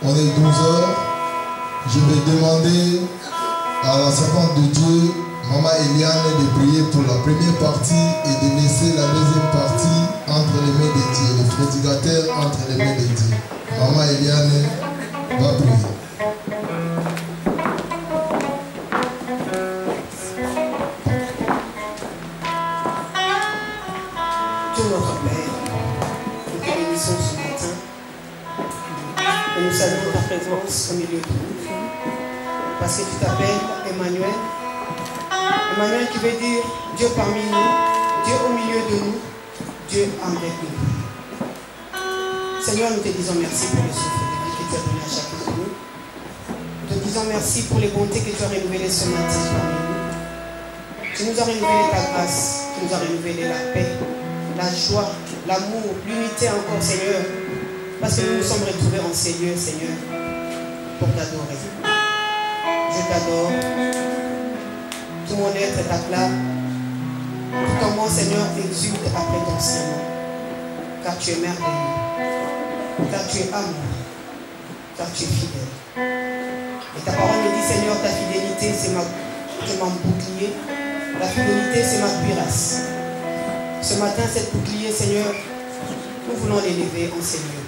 On est 12h. Je vais demander à la servante de Dieu, Maman Eliane, de prier pour la première partie et de laisser la deuxième partie entre les mains de Dieu, le prédicateur entre les mains de Dieu. Maman Eliane va prier. Dieu notre Père, nous te bénissons ce matin et nous saluons ta présence au milieu de nous parce que tu t'appelles Emmanuel. Emmanuel qui veut dire Dieu parmi nous, Dieu au milieu de nous, Dieu avec nous. Seigneur, nous te disons merci pour le souffle de vie que tu as donné à chacun de nous. Nous te disons merci pour les bontés que tu as renouvelées ce matin parmi nous. Tu nous as renouvelé ta grâce, tu nous as renouvelé la paix, la joie, l'amour, l'unité encore, Seigneur, parce que nous nous sommes retrouvés en ces lieux, Seigneur, pour t'adorer. Je t'adore. Tout mon être t'acclame. Tout en moi, Seigneur, exulte après ton Seigneur. Car tu es merveilleux. Car tu es amour. Car tu es fidèle. Et ta parole me dit, Seigneur, ta fidélité, c'est mon bouclier. La fidélité, c'est ma cuirasse. Ce matin, cette bouclier, Seigneur, nous voulons l'élever en ces lieux.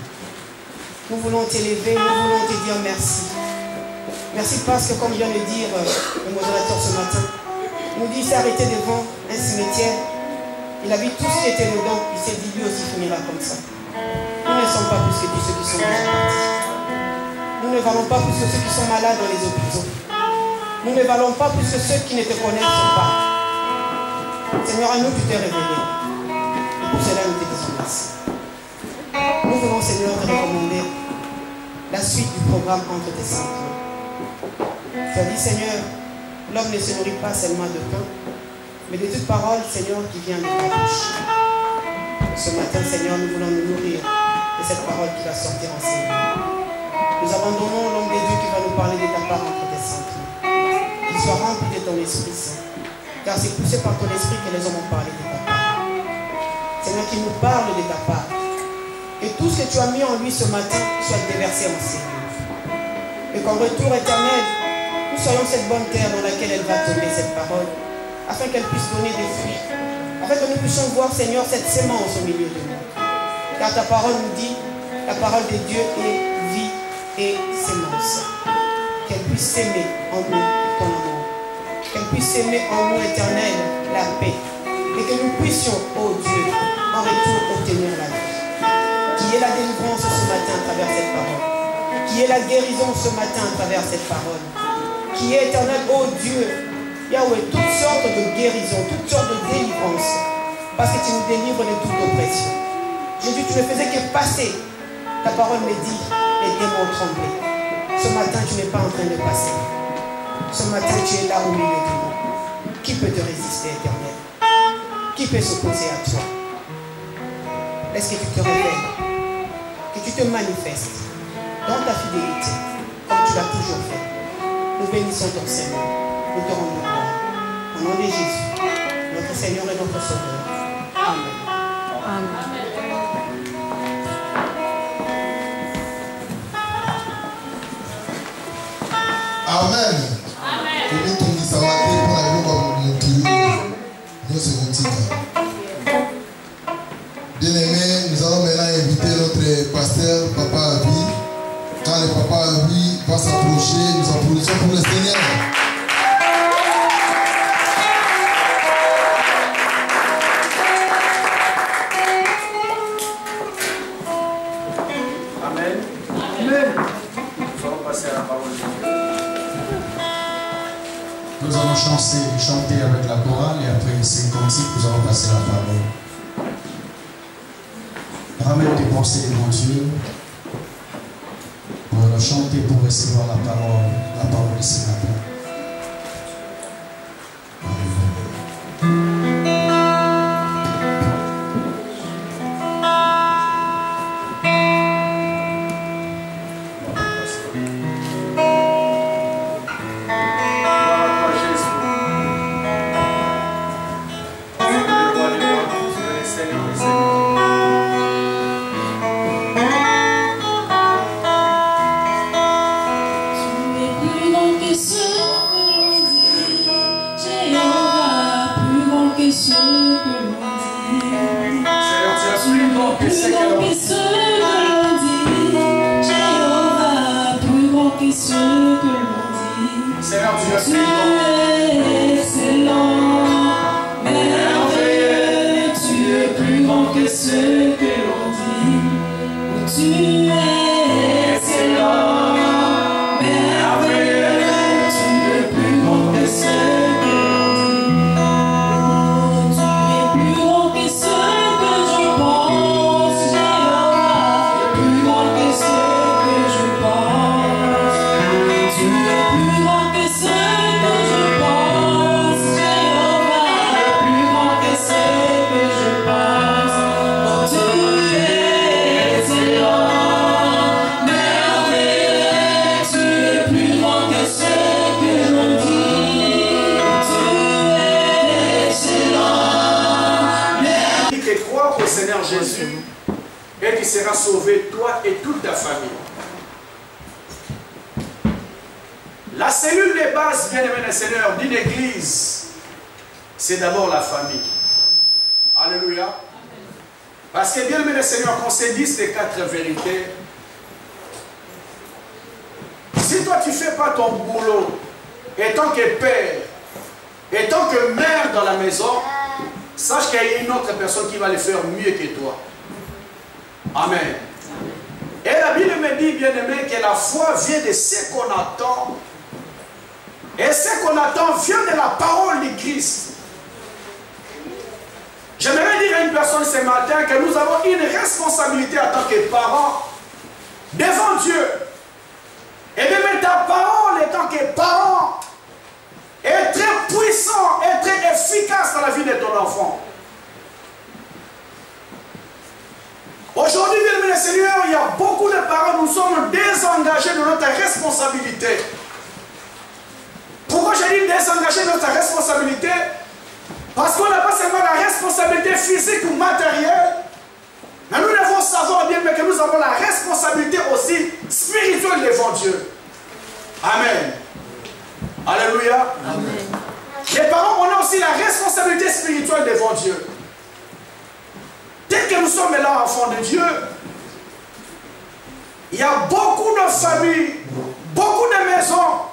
Nous voulons t'élever, nous voulons te dire merci. Merci parce que, comme vient de dire le modérateur ce matin, il nous dit, il s'est arrêté devant un cimetière. Il a vu tout ce qui était dedans. Il s'est dit, lui aussi finira comme ça. Nous ne sommes pas plus que tous ceux qui sont déjà partis. Nous ne valons pas plus que ceux qui sont malades dans les hôpitaux. Nous ne valons pas plus que ceux qui ne te connaissent pas. Seigneur, à nous, tu t'es révélé. Et pour cela, nous te disons merci. Nous voulons, Seigneur, te recommander la suite du programme entre tes saintes mains. Tu as dit, Seigneur, l'homme ne se nourrit pas seulement de pain, mais de toute parole, Seigneur, qui vient de ta bouche. Ce matin, Seigneur, nous voulons nous nourrir de cette parole qui va sortir en Seigneur. Nous abandonnons l'homme de Dieu qui va nous parler de ta part entre tes saintes mains. Qu'il soit rempli de ton Esprit Saint, car c'est poussé par ton Esprit que les hommes ont parlé de ta part. Seigneur, qui nous parle de ta part. Et tout ce que tu as mis en lui ce matin soit déversé en Seigneur. Et qu'en retour éternel, nous soyons cette bonne terre dans laquelle elle va tomber cette parole, afin qu'elle puisse donner des fruits, afin que nous puissions voir, Seigneur, cette sémence au milieu de nous. Car ta parole nous dit, la parole de Dieu est vie et sémence. Qu'elle puisse s'aimer en nous ton amour. Qu'elle puisse s'aimer en nous, éternel, la paix. Et que nous puissions, ô Dieu, en retour obtenir la vie. Qui est la délivrance ce matin à travers cette parole. Qui est la guérison ce matin à travers cette parole. Qui est éternel, ô Dieu, Yahweh, toutes sortes de guérisons, toutes sortes de délivrances, parce que tu nous délivres de toute oppression. Jésus, tu ne faisais que passer. Ta parole me dit, les démons tremblaient. Ce matin, tu n'es pas en train de passer. Ce matin, tu es là au milieu de nous. Qui peut te résister, éternel? Qui peut s'opposer à toi? Laisse que tu te révèles, que tu te manifestes dans ta fidélité, comme tu l'as toujours fait. Nous bénissons ton Seigneur. Nous te rendons gloire. Au nom de Jésus, notre Seigneur et notre Sauveur. Amen. Amen. Amen. Bien-aimés, nous allons maintenant inviter notre pasteur, Papa Abi. Quand le Papa Abi va s'approcher, nous applaudissons pour le Seigneur. Amen. Amen. Nous allons passer à la parole de Dieu. Nous allons chanter avec la chorale et après ces cantiques, nous allons passer la parole. Ramène tes pensées devant Dieu. Nous allons chanter pour recevoir la parole de ce matin. Seigneur. Seigneur Jésus et tu seras sauvé, toi et toute ta famille. La cellule de base, bien aimé le Seigneur, d'une église, c'est d'abord la famille. Alléluia. Parce que bien aimé le Seigneur, qu'on se dise ces 4 vérités, si toi tu ne fais pas ton boulot, et tant que père, et tant que mère dans la maison, sache qu'il y a une autre personne qui va le faire mieux que toi. Amen. Et la Bible me dit, bien aimé, que la foi vient de ce qu'on attend. Et ce qu'on attend vient de la parole de Christ. J'aimerais dire à une personne ce matin que nous avons une responsabilité en tant que parents devant Dieu. Et même ta parole en tant que parent est très puissant et très efficace dans la vie de ton enfant. Aujourd'hui, bien aimé le Seigneur, il y a beaucoup de parents, nous sommes désengagés de notre responsabilité. Pourquoi j'ai dit désengagés de notre responsabilité? Parce qu'on n'a pas seulement la responsabilité physique ou matérielle, mais nous devons savoir bien que nous avons la responsabilité aussi spirituelle devant Dieu. Amen. Alléluia. Amen. Les parents, on a aussi la responsabilité spirituelle devant Dieu. Dès que nous sommes là, enfants de Dieu, il y a beaucoup de familles, beaucoup de maisons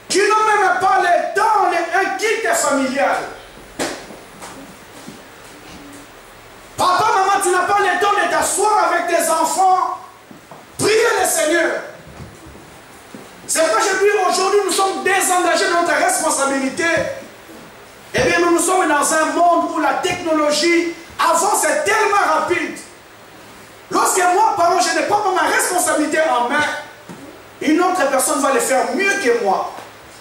qui n'ont même pas le temps, un kit familial. Papa, maman, tu n'as pas le temps de t'asseoir avec tes enfants, prier le Seigneur. C'est pourquoi je dis aujourd'hui, nous sommes désengagés de notre responsabilité. Eh bien, nous sommes dans un monde où la technologie avance tellement rapide. Lorsque moi, parent, je n'ai pas ma responsabilité en main, une autre personne va le faire mieux que moi.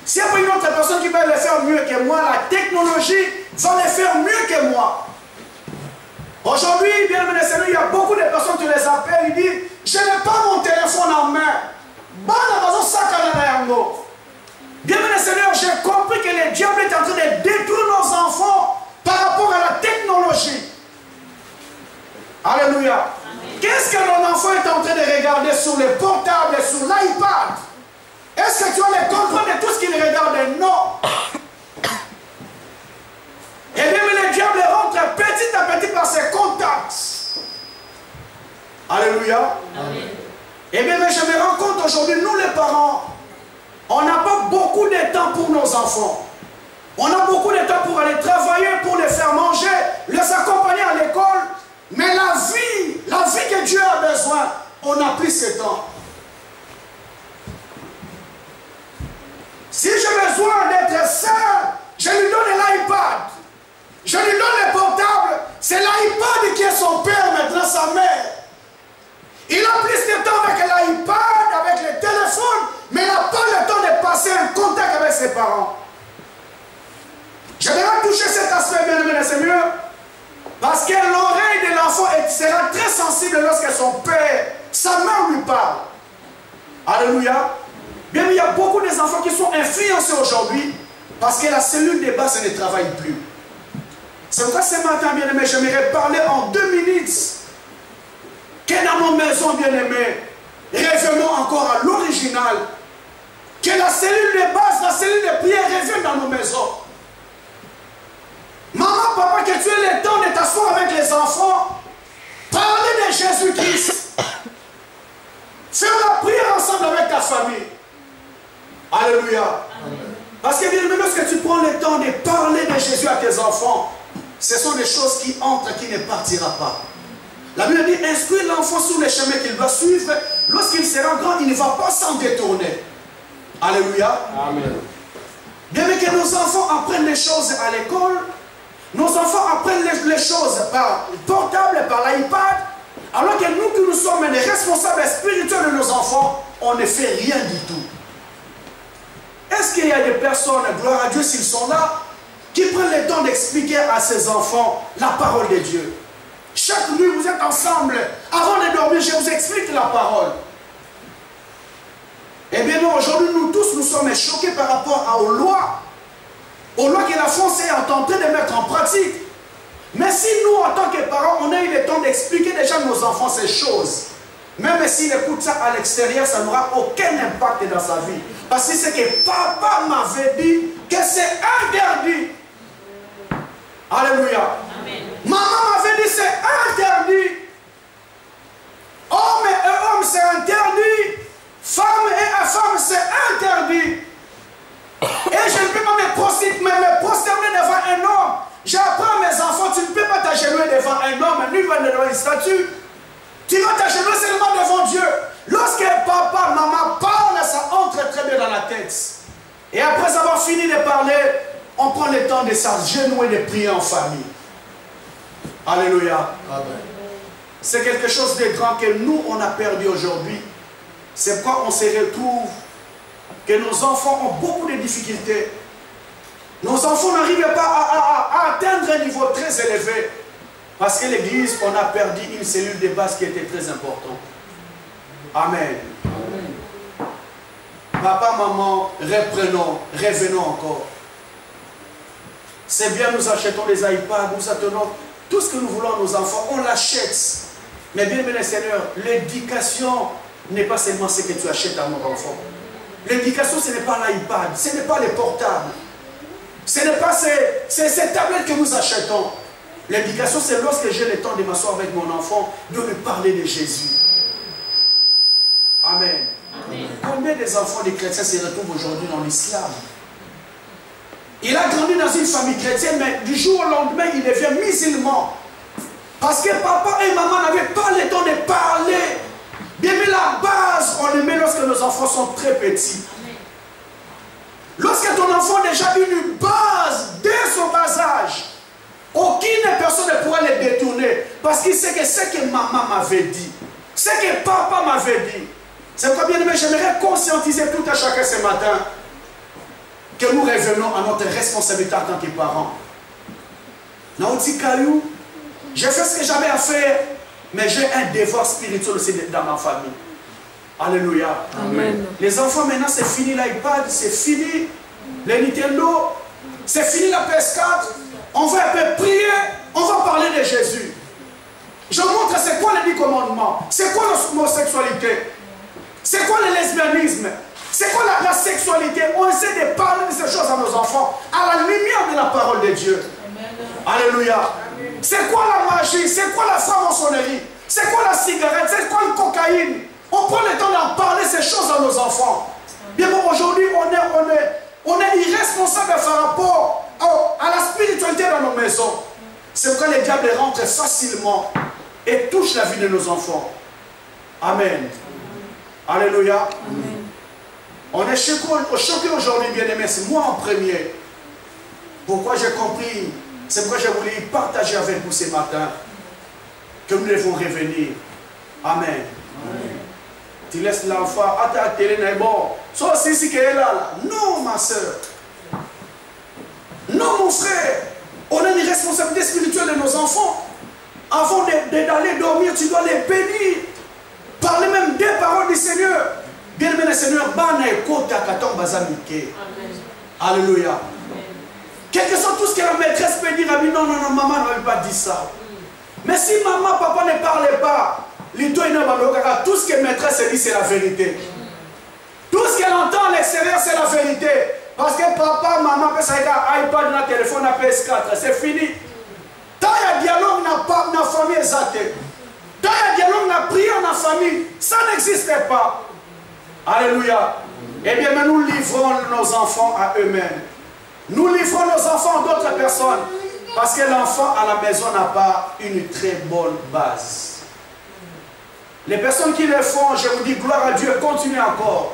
S'il n'y a pas une autre personne qui va le faire mieux que moi, la technologie va le faire mieux que moi. Aujourd'hui, bien aimé Seigneur, il y a beaucoup de personnes qui les appellent, ils disent, je n'ai pas mon téléphone en main. Bien aimé Seigneur, j'ai compris que le diable est en train de détruire nos enfants par rapport à la technologie. Alléluia. Qu'est-ce que nos enfants est en train de regarder sur les portables, sur l'iPad? Est-ce que tu as le contrôle de tout ce qu'ils regardent? Non. Et bien le diable rentre petit à petit par ses contacts. Alléluia. Amen. Et bien je me rends compte aujourd'hui, nous les parents, on n'a pas beaucoup de temps pour nos enfants. On a beaucoup de temps pour aller travailler, pour les faire manger, les accompagner à l'école. Mais la vie que Dieu a besoin, on n'a plus ce temps. Si j'ai besoin d'être seul, je lui donne l'iPad. Je lui donne le portable. C'est l'iPad qui est son père, maintenant sa mère. Il a plus de temps avec l'iPad, avec le téléphone, mais il n'a pas le temps de passer un contact avec ses parents. Je vais toucher cet aspect, bien aimé, Seigneur, parce que l'oreille de l'enfant sera très sensible lorsque son père, sa mère lui parle. Alléluia. Bien, il y a beaucoup d'enfants qui sont influencés aujourd'hui parce que la cellule de base ne travaille plus. C'est pourquoi ce matin, bien aimé, j'aimerais parler en 2 minutes que dans nos maisons, bien aimées, revenons encore à l'original. Que la cellule de base, la cellule de prière revienne dans nos maisons. Maman, papa, que tu aies le temps de t'asseoir avec les enfants, parler de Jésus-Christ, faire la prière ensemble avec ta famille. Alléluia. Amen. Parce que bien aimé, lorsque tu prends le temps de parler de Jésus à tes enfants, ce sont des choses qui entrent, qui ne partira pas. La Bible dit, instruis l'enfant sur les chemins qu'il va suivre. Lorsqu'il sera grand, il ne va pas s'en détourner. Alléluia. Amen. Bien que nos enfants apprennent les choses à l'école, nos enfants apprennent les choses par le portable, par l'iPad, alors que nous qui nous sommes les responsables spirituels de nos enfants, on ne fait rien du tout. Est-ce qu'il y a des personnes, gloire à Dieu s'ils sont là, qui prennent le temps d'expliquer à ces enfants la parole de Dieu? Chaque nuit, vous êtes ensemble. Avant de dormir, je vous explique la parole. Eh bien, aujourd'hui, nous tous, nous sommes choqués par rapport aux lois que la France est en train de mettre en pratique. Mais si nous, en tant que parents, on a eu le temps d'expliquer déjà à nos enfants ces choses, même s'ils écoutent ça à l'extérieur, ça n'aura aucun impact dans sa vie. Parce que c'est que papa m'avait dit que c'est interdit. Alléluia. Amen. Maman m'avait dit c'est interdit. Homme et homme c'est interdit. Femme et femme c'est interdit. Et je ne peux pas me prosterner devant un homme. J'apprends à mes enfants, tu ne peux pas t'agenouiller devant un homme, ni devant une statue. Tu vas t'agenouiller seulement devant Dieu. Lorsque papa, maman parle, ça entre très bien dans la tête. Et après avoir fini de parler, on prend le temps de s'agenouiller et de prier en famille. Alléluia. Amen. C'est quelque chose de grand que nous, on a perdu aujourd'hui. C'est pourquoi on se retrouve que nos enfants ont beaucoup de difficultés. Nos enfants n'arrivent pas à atteindre un niveau très élevé. Parce que l'église, on a perdu une cellule de base qui était très importante. Amen. Amen. Papa, maman, revenons encore. C'est bien, nous achetons des iPads, nous achetons tout ce que nous voulons à nos enfants, on l'achète. Mais bien aimé Seigneur, l'éducation n'est pas seulement ce que tu achètes à mon enfant. L'éducation, ce n'est pas l'iPad, ce n'est pas les portables. Ce n'est pas ces tablettes que nous achetons. L'éducation, c'est lorsque j'ai le temps de m'asseoir avec mon enfant, de lui parler de Jésus. Amen. Amen. Combien des enfants des chrétiens se retrouvent aujourd'hui dans l'islam? Il a grandi dans une famille chrétienne, mais du jour au lendemain, il devient musulman. Parce que papa et maman n'avaient pas le temps de parler. Bien, mais la base, on le met lorsque nos enfants sont très petits. Lorsque ton enfant a déjà une base dès son bas âge, aucune personne ne pourra le détourner. Parce qu'il sait que ce que maman m'avait dit, ce que papa m'avait dit. C'est pourquoi, bien aimé, j'aimerais conscientiser tout à chacun ce matin que nous revenons à notre responsabilité en tant que parents. Naouti Kayou, j'ai fait ce que j'avais à faire, mais j'ai un devoir spirituel aussi dans ma famille. Alléluia. Amen. Les enfants, maintenant, c'est fini l'iPad, c'est fini les Nintendo, c'est fini la PS4. On va un peu prier, on va parler de Jésus. Je montre c'est quoi les 10 commandements, c'est quoi l'homosexualité, c'est quoi le lesbianisme, c'est quoi la sexualité. On essaie de parler de ces choses à nos enfants, à la lumière de la parole de Dieu. Amen. Alléluia. C'est quoi la magie, c'est quoi la franc-maçonnerie, c'est quoi la cigarette, c'est quoi la cocaïne. On prend le temps d'en parler ces choses à nos enfants. Bien bon, aujourd'hui, on est irresponsable par rapport à la spiritualité dans nos maisons. C'est pourquoi les diables rentrent facilement et touchent la vie de nos enfants. Amen. Alléluia. Amen. On est choqué aujourd'hui, bien aimé. C'est moi en premier. Pourquoi j'ai compris? C'est pourquoi je voulais partager avec vous ce matin que nous devons revenir. Amen. Amen. Tu laisses l'enfant à ta télé, bon. Soit c'est qui est là. Non, ma soeur. Non, mon frère. On a une responsabilité spirituelle de nos enfants. Avant d'aller dormir, tu dois les bénir. Parler même des paroles du Seigneur. Bien aimé le Seigneur, alléluia. Quel que soit tout ce que la maîtresse peut dire, elle dit non, maman n'avait pas dit ça. Mais si maman, papa ne parlait pas, tout ce que la maîtresse dit, c'est la vérité. Tout ce qu'elle entend à l'extérieur, c'est la vérité. Parce que papa, maman, ça iPad, dans le téléphone, dans PS4, c'est fini. Tant il y a dialogue dans la famille exatée. Tant il y a dialogue dans la prière dans la famille, ça n'existait pas. Alléluia. Eh bien, mais nous livrons nos enfants à eux-mêmes. Nous livrons nos enfants à d'autres personnes. Parce que l'enfant à la maison n'a pas une très bonne base. Les personnes qui le font, je vous dis gloire à Dieu, continuez encore.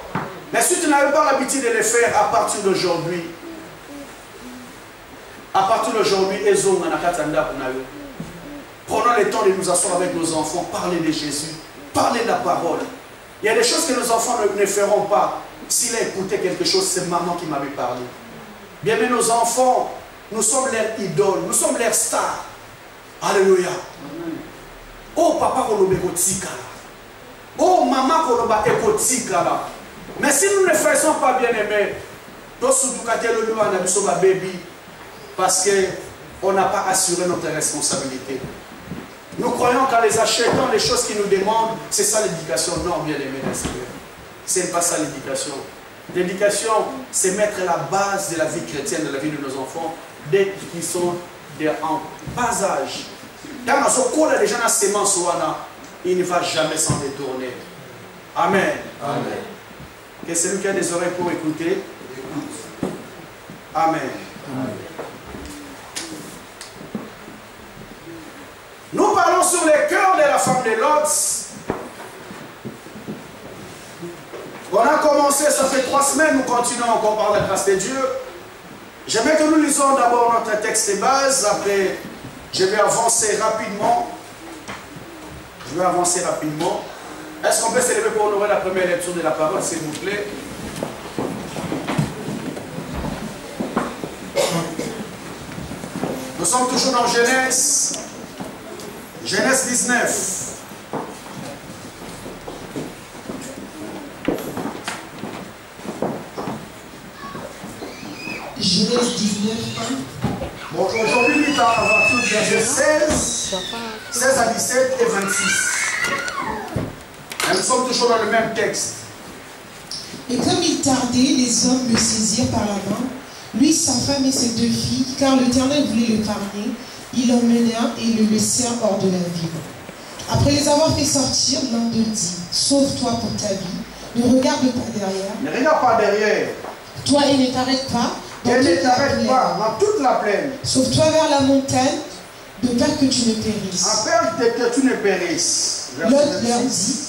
Mais si tu n'avais pas l'habitude de le faire à partir d'aujourd'hui, prenons le temps de nous asseoir avec nos enfants, parler de Jésus, parler de la parole. Il y a des choses que nos enfants ne feront pas. S'il a écouté quelque chose, c'est maman qui m'avait parlé. Bien aimé, nos enfants, nous sommes leurs idoles, nous sommes leurs stars. Alléluia. Oh papa koloba ekotikala. Oh maman koloba ekotikala. Mais si nous ne faisons pas bien aimé, parce que on n'a pas assuré notre responsabilité. Nous croyons qu'en les achetant, les choses qu'ils nous demandent, c'est ça l'éducation. Non, bien aimé dans le Seigneur. Ce n'est pas ça l'éducation. L'éducation, c'est mettre la base de la vie chrétienne, de la vie de nos enfants, dès qu'ils sont en bas âge. Quand les gens ont sémence, il ne va jamais s'en détourner. Amen. Amen. Que celui qui a des oreilles pour écouter, écoute. Amen. Amen. Nous parlons sur le cœur de la femme de Lot. On a commencé, ça fait 3 semaines, nous continuons encore par la grâce de Dieu. J'aimerais que nous lisons d'abord notre texte de base, après je vais avancer rapidement. Est-ce qu'on peut s'élever pour honorer la première lecture de la parole, s'il vous plaît? Nous sommes toujours dans Genèse 19. Genèse 19. Bon, aujourd'hui, il est à partir du verset 16 à 17 et 26. Et nous sommes toujours dans le même texte. Et comme il tardait, les hommes le saisirent par la main, lui, sa femme et ses 2 filles, car l'Éternel voulait l'épargner. Ils l'emmenèrent et le laissèrent hors de la ville. Après les avoir fait sortir, l'un d'eux dit, sauve-toi pour ta vie, ne regarde pas derrière. Ne regarde pas derrière. Toi, et ne t'arrête pas. Et ne t'arrête pas dans toute la plaine. Sauve-toi vers la montagne, de peur que tu ne périsses. En peur que tu ne périsses. L'autre leur dit,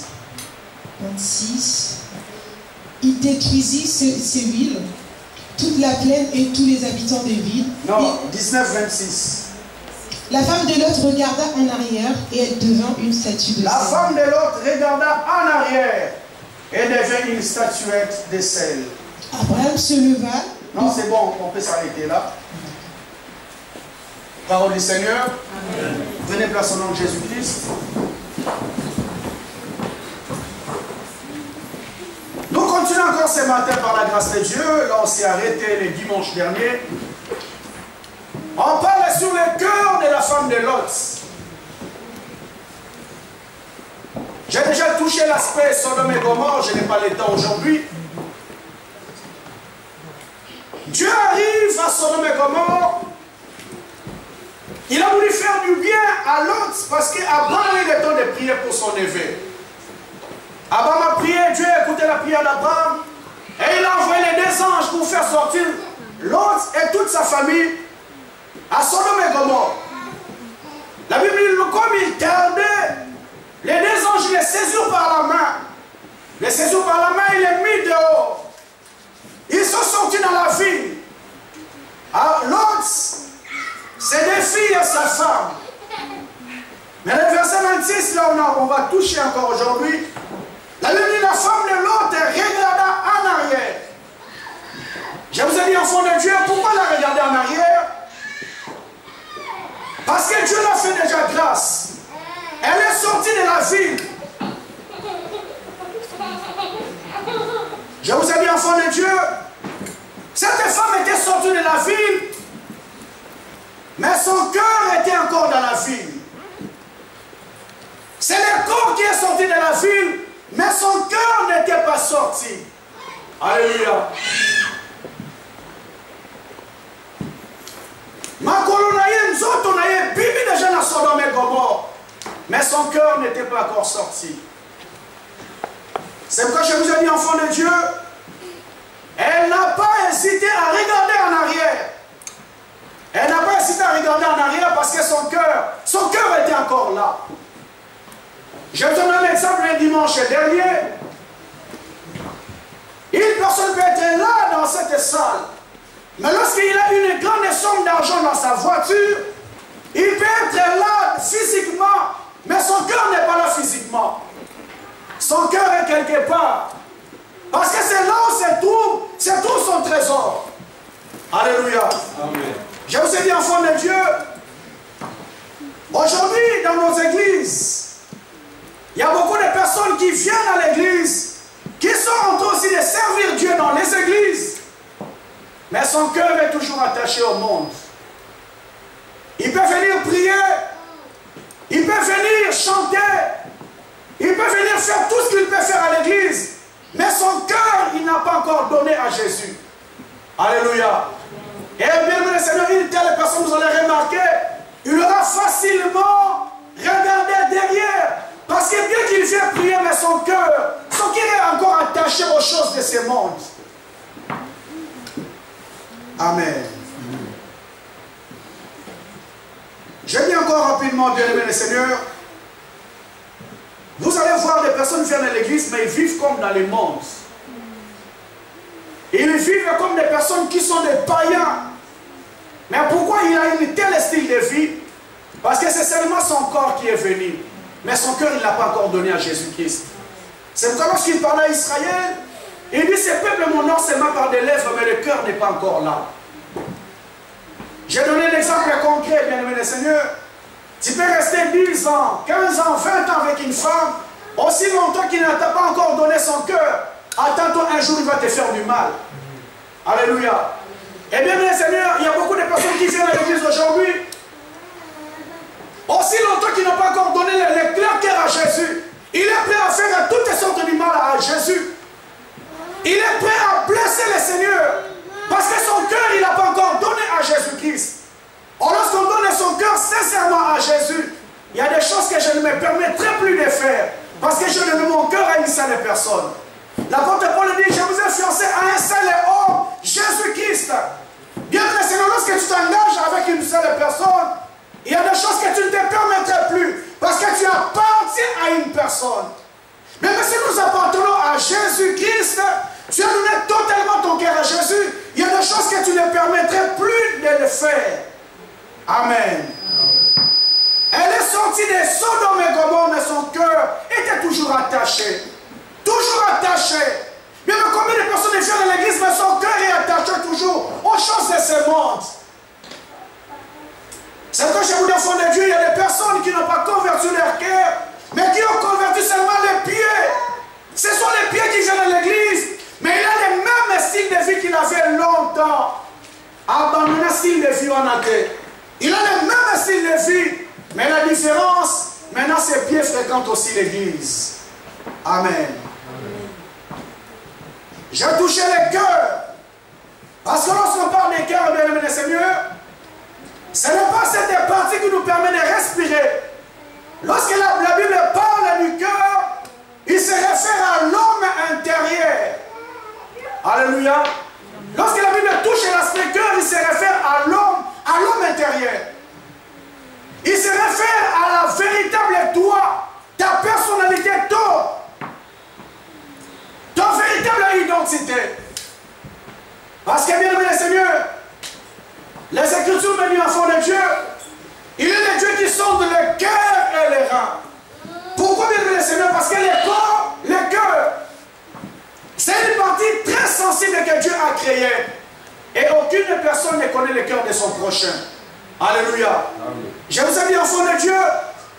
26, il détruisit ces villes, toute la plaine et tous les habitants des villes. Non, 19, 26. La femme de Lot regarda en arrière et elle devint une statue de sel. La femme de Lot regarda en arrière et devint une statuette de sel. Abraham se leva. Non, c'est bon, on peut s'arrêter là. Parole du Seigneur. Amen. Venez place au nom de Jésus-Christ. Nous continuons encore ce matin par la grâce de Dieu. Là, on s'est arrêté le dimanche dernier. On parle sur le cœur de la femme de Lot. J'ai déjà touché l'aspect Sodome et Gomorrhe, je n'ai pas le temps aujourd'hui. Dieu arrive à Sodome et Gomorrhe. Il a voulu faire du bien à Lot parce qu'Abraham a eu le temps de prier pour son neveu. Abraham a prié, Dieu a écouté la prière d'Abraham et il a envoyé les 2 anges pour faire sortir Lot et toute sa famille à Sodome et Gomorrhe. La Bible dit, comme il tardait, les 2 anges les saisirent par la main. Les saisirent par la main, il les mis dehors. Ils sont sortis dans la ville. Alors, Lot, ses 2 filles et sa femme. Mais le verset 26, là, on va toucher encore aujourd'hui. La Bible dit, la femme de Lot regarda en arrière. Je vous ai dit, enfant de Dieu, pourquoi la regarder en arrière? Parce que Dieu l'a fait déjà grâce. Elle est sortie de la ville. Je vous ai dit, enfant de Dieu, cette femme était sortie de la ville, mais son cœur était encore dans la ville. C'est le corps qui est sorti de la ville, mais son cœur n'était pas sorti. Alléluia. Déjà dans Sodome et Gomorrhe, mais son cœur n'était pas encore sorti. C'est pourquoi je vous ai dit, enfant de Dieu, elle n'a pas hésité à regarder en arrière. Elle n'a pas hésité à regarder en arrière parce que son cœur était encore là. Je vous donne un exemple le dimanche dernier. Une personne peut être là dans cette salle, mais lorsqu'il a une grande somme d'argent dans sa voiture, il peut être là physiquement, mais son cœur n'est pas là physiquement. Son cœur est quelque part. Parce que c'est là où se trouve son trésor. Alléluia. Amen. Je vous ai dit, enfants de Dieu, aujourd'hui, dans nos églises, il y a beaucoup de personnes qui viennent à l'église, qui sont en train aussi de servir Dieu dans les églises, mais son cœur est toujours attaché au monde. Il peut venir prier. Il peut venir chanter. Il peut venir faire tout ce qu'il peut faire à l'église. Mais son cœur, il n'a pas encore donné à Jésus. Alléluia. Et bien, le Seigneur, une telle personne, vous allez remarquer, il aura facilement regardé derrière. Parce que bien qu'il vient prier, mais son cœur est encore attaché aux choses de ce monde. Amen. Je dis encore rapidement, bien-aimé le Seigneur, vous allez voir des personnes viennent à l'église, mais ils vivent comme dans le monde. Ils vivent comme des personnes qui sont des païens. Mais pourquoi il a un tel style de vie? Parce que c'est seulement son corps qui est venu. Mais son cœur, il ne l'a pas encore donné à Jésus-Christ. C'est pourquoi lorsqu'il parlait à Israël, il dit, ce peuple mon nom seulement par des lèvres, mais le cœur n'est pas encore là. J'ai donné l'exemple concret, bien-aimé le Seigneur. Tu peux rester 10 ans, 15 ans, 20 ans avec une femme, aussi longtemps qu'il ne t'a pas encore donné son cœur. Attends-toi, un jour il va te faire du mal. Alléluia. Et bien, le Seigneur, il y a beaucoup de personnes qui viennent à l'église aujourd'hui. Aussi longtemps qu'il n'a pas encore donné le clair cœur à Jésus, il est prêt à faire toutes sortes de mal à Jésus. Il est prêt à blesser le Seigneur. Parce que son cœur, il n'a pas encore donné à Jésus-Christ. Or, lorsqu'on donne son cœur sincèrement à Jésus, il y a des choses que je ne me permettrai plus de faire. Parce que je donne mon cœur à une seule personne. L'apôtre Paul dit, je vous ai fiancé à un seul homme, Jésus-Christ. Bien que Seigneur, lorsque tu t'engages avec une seule personne, il y a des choses que tu ne te permettrais plus. Parce que tu appartiens à une personne. Mais si nous appartenons à Jésus-Christ, tu as donné totalement ton cœur à Jésus, il y a des choses que tu ne permettrais plus de le faire. Amen. Elle est sortie de Sodome et Gomorrhe, mais son cœur était toujours attaché. Toujours attaché. Mais combien de personnes viennent à l'église, mais son cœur est attaché toujours aux choses de ce monde. C'est que chez vous, enfants de Dieu, il y a des personnes qui n'ont pas converti leur cœur, mais qui ont converti seulement les pieds. Ce sont les pieds qui viennent à l'église, mais il a le même style de vie qu'il avait longtemps. Abandonné le style de vie en athée. Il a le même style de vie, mais la différence, maintenant ses pieds fréquentent aussi l'église. Amen. J'ai touché le cœur. Parce que lorsqu'on parle des cœurs, bien aimé le Seigneur, ce n'est pas cette partie qui nous permet de respirer. Lorsque la Bible parle du cœur, il se réfère à l'homme intérieur. Alléluia. Lorsque la Bible touche l'aspect cœur, il se réfère à l'homme intérieur. Il se réfère à la véritable toi, ta personnalité, ton véritable identité. Parce que bien aimé le Seigneur, les Écritures me disent, enfants de Dieu, il est les dieux qui sondent le cœur et les reins. Pourquoi bien aimé le Seigneur? Parce que le cœur, c'est une partie très sensible que Dieu a créée. Et aucune personne ne connaît le cœur de son prochain. Alléluia. Amen. Je vous ai dit, enfant de Dieu,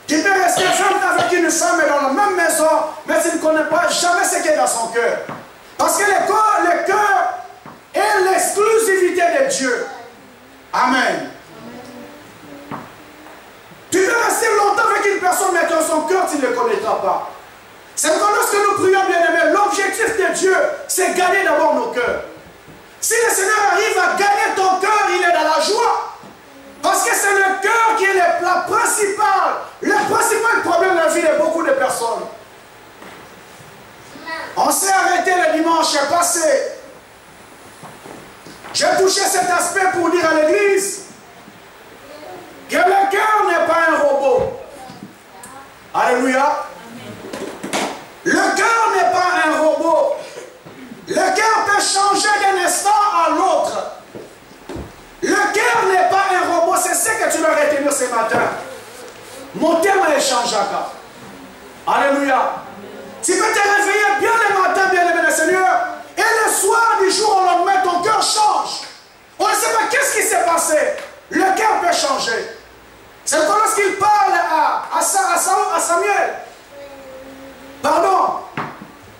tu peux rester femme avec une femme dans la même maison, mais tu ne connais pas jamais ce qui est dans son cœur. Parce que le cœur est l'exclusivité de Dieu. Amen. Tu peux rester longtemps avec une personne, mais dans son cœur, tu ne le connaîtras pas. C'est pourquoi lorsque nous prions, bien aimés, l'objectif de Dieu, c'est gagner d'abord nos cœurs. Si le Seigneur arrive à gagner ton cœur, il est dans la joie. Parce que c'est le cœur qui est le principal problème de la vie de beaucoup de personnes. On s'est arrêté le dimanche passé. J'ai touché cet aspect pour dire à l'église que le cœur n'est pas un robot. Alléluia. Le cœur n'est pas un robot. Le cœur peut changer d'un instant à l'autre. Le cœur n'est pas un robot. C'est ce que tu dois retenir ce matin. Mon terme est changeable. Alléluia. Tu peux te réveiller bien le matin, bien aimé le Seigneur, et le soir du jour au lendemain, ton cœur change. On ne sait pas qu'est-ce qui s'est passé. Le cœur peut changer. C'est comme lorsqu'il parle à Samuel. Pardon.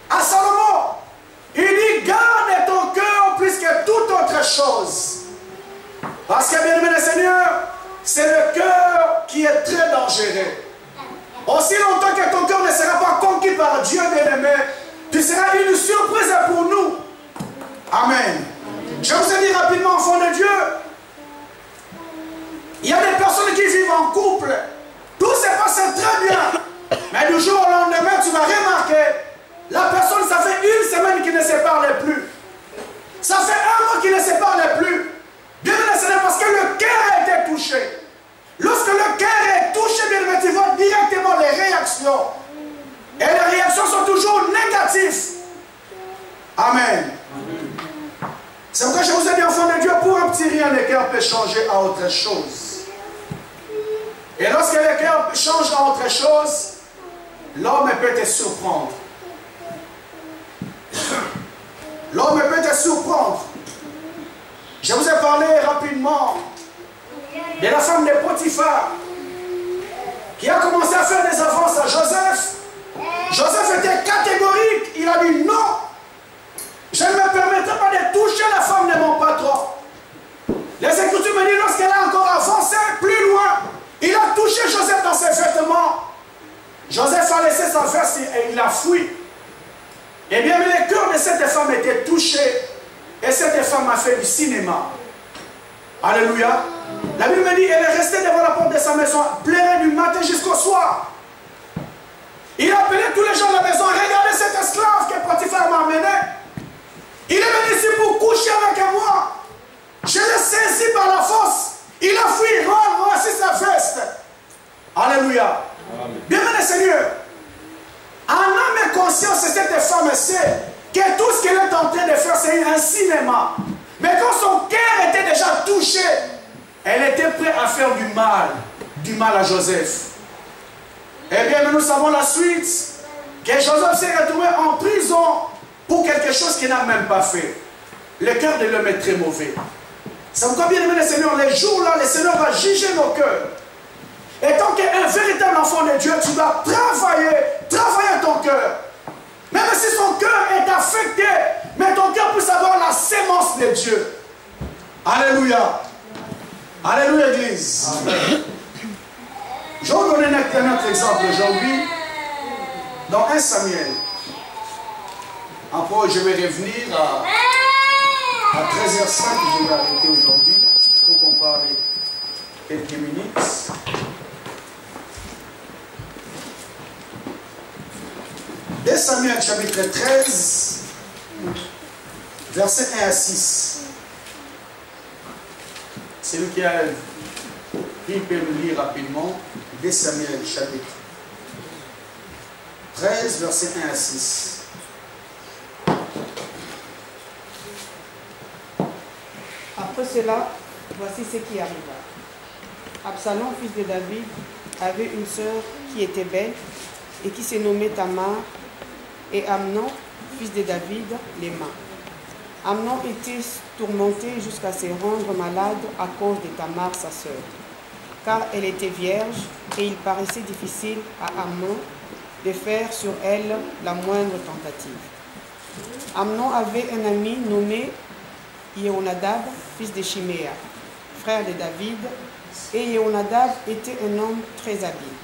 À Salomon. Il dit, garde ton cœur plus que toute autre chose. Parce que, bien aimé le Seigneur, c'est le est très dangereux. Aussi longtemps que ton cœur ne sera pas conquis par Dieu, bien-aimé, tu seras une surprise pour nous. Amen. Je vous ai dit rapidement, enfants de Dieu, il y a des personnes qui vivent en couple. Tout se passe très bien. Mais du jour au lendemain, tu vas remarquer, la personne, ça fait une semaine qu'ils ne se parlent plus. Ça fait un mois qu'ils ne se parlent plus. Bien aimé, parce que le cœur a été touché. Lorsque le cœur est touché, bien aimé, tu vois directement les réactions. Et les réactions sont toujours négatives. Amen. C'est pourquoi je vous ai dit, enfants de Dieu, pour un petit rien, le cœur peut changer à autre chose. Et lorsque le cœur change à autre chose, l'homme peut te surprendre. L'homme peut te surprendre. Je vous ai parlé rapidement de la femme de Potiphar qui a commencé à faire des avances à Joseph. Joseph était catégorique. Il a dit non. Je ne me permettrai pas de toucher la femme de mon patron. Les Écritures me disent lorsqu'elle a encore avancé plus loin, il a touché Joseph dans ses vêtements. Joseph a laissé sa veste et il a fui. Eh bien, le cœur de cette femme était touché et cette femme a fait du cinéma. Alléluia. La Bible me dit elle est restée devant la porte de sa maison, pleurait du matin jusqu'au soir. Il a appelé tous les gens de la maison. Regardez cet esclave que Potiphar m'a amené. Il est venu ici pour coucher avec moi. Je l'ai saisi par la force. Il a fui. Voici sa veste. Alléluia. Bien-aimé Seigneur. En âme et conscience, cette femme sait que tout ce qu'elle est en train de faire, c'est un cinéma. Mais quand son cœur était déjà touché, elle était prête à faire du mal à Joseph. Eh bien, nous savons la suite, que Joseph s'est retrouvé en prison pour quelque chose qu'il n'a même pas fait. Le cœur de l'homme est très mauvais. C'est pourquoi, bien aimé le Seigneur, les jours-là, le Seigneur va juger nos cœurs. Et tant qu'un véritable enfant de Dieu, tu dois travailler ton cœur. Même si son cœur est affecté, mais ton cœur puisse avoir la sémence de Dieu. Alléluia. Alléluia, Église. Amen. Je vais vous donner un autre exemple aujourd'hui. Dans 1 Samuel. Après, je vais revenir à 13h05. Je vais arrêter aujourd'hui. Il faut qu'on parle quelques minutes. 2 Samuel chapitre 13, versets 1 à 6. Celui qui peut le lire rapidement. 2 Samuel chapitre 13, versets 1 à 6. Après cela, voici ce qui arriva. Absalom, fils de David, avait une sœur qui était belle et qui se nommait Tamar, et Amnon, fils de David, l'aima. Amnon était tourmenté jusqu'à se rendre malade à cause de Tamar, sa sœur, car elle était vierge et il paraissait difficile à Amnon de faire sur elle la moindre tentative. Amnon avait un ami nommé Yehonadab, fils de Chiméa, frère de David, et Yehonadab était un homme très habile.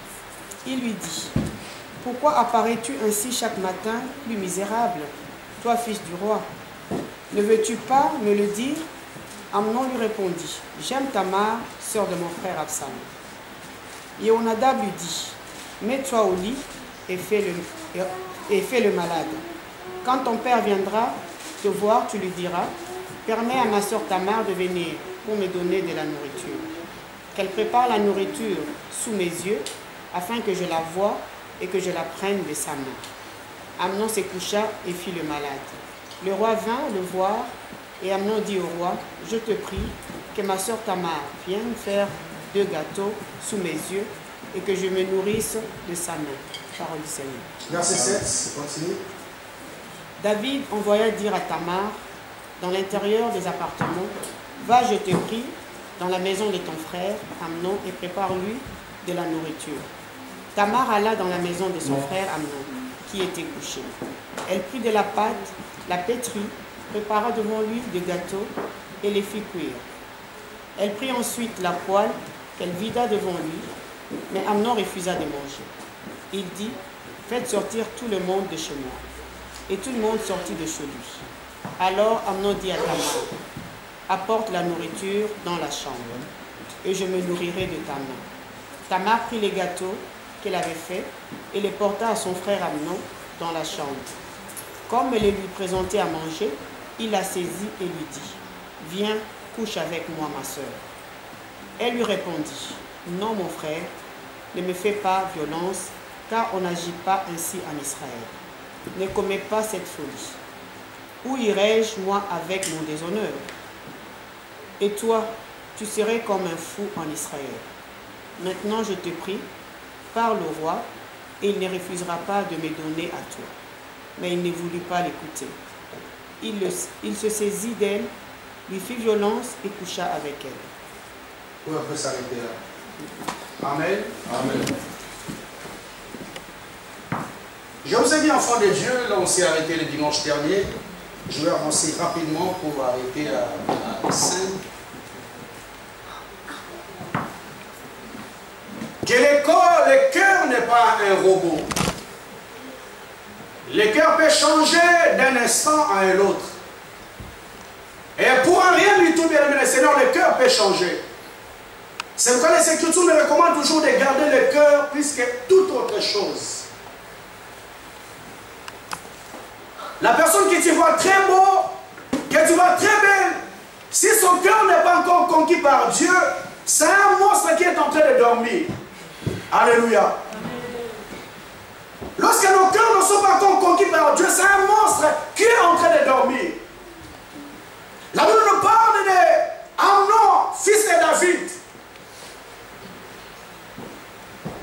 Il lui dit: pourquoi apparais-tu ainsi chaque matin, plus misérable, toi, fils du roi? Ne veux-tu pas me le dire? Amnon lui répondit: j'aime Tamar, sœur de mon frère Absalom. Yehonadab lui dit: mets-toi au lit et fais le malade. Quand ton père viendra te voir, tu lui diras: permets à ma sœur Tamar de venir pour me donner de la nourriture. Qu'elle prépare la nourriture sous mes yeux, afin que je la voie et que je la prenne de sa main. Amnon se coucha et fit le malade. Le roi vint le voir, et Amnon dit au roi: je te prie que ma sœur Tamar vienne faire 2 gâteaux sous mes yeux et que je me nourrisse de sa main. Parole du Seigneur. Verset 7, continue. David envoya dire à Tamar, dans l'intérieur des appartements: va, je te prie, dans la maison de ton frère Amnon et prépare-lui de la nourriture. Tamar alla dans la maison de son frère Amnon, qui était couché. Elle prit de la pâte, la pétrit, prépara devant lui des gâteaux et les fit cuire. Elle prit ensuite la poêle qu'elle vida devant lui Mais Amnon refusa de manger. Il dit, faites sortir tout le monde de chez moi. Et tout le monde sortit de chez lui. Alors Amnon dit à Tamar, apporte la nourriture dans la chambre, et je me nourrirai de ta main. Tamar prit les gâteaux qu'elle avait faits et les porta à son frère Amnon dans la chambre. Comme elle les lui présentait à manger, il la saisit et lui dit, viens, couche avec moi, ma sœur. Elle lui répondit, non, mon frère, ne me fais pas violence, car on n'agit pas ainsi en Israël. Ne commets pas cette folie. Où irai-je, moi, avec mon déshonneur? Et toi, tu serais comme un fou en Israël. Maintenant, je te prie, parle au roi, et il ne refusera pas de me donner à toi. Mais il ne voulut pas l'écouter. Il se saisit d'elle, lui fit violence et coucha avec elle. On peut s'arrêter là. Amen. Amen. Je vous ai dit, enfants de Dieu, là on s'est arrêté le dimanche dernier. Je vais avancer rapidement pour arrêter à 5. Que le cœur n'est pas un robot. Le cœur peut changer d'un instant à un autre. Et pour un rien du tout, bien aimé le Seigneur, le cœur peut changer. C'est pourquoi les Écritures nous recommandent toujours de garder le cœur plus que toute autre chose. La personne qui te voit très beau, que tu vois très belle, si son cœur n'est pas encore conquis par Dieu, c'est un monstre qui est en train de dormir. Alléluia. Lorsque nos cœurs ne sont pas encore conquis par Dieu, c'est un monstre qui est en train de dormir. La Bible nous parle d'Amnon, fils de David.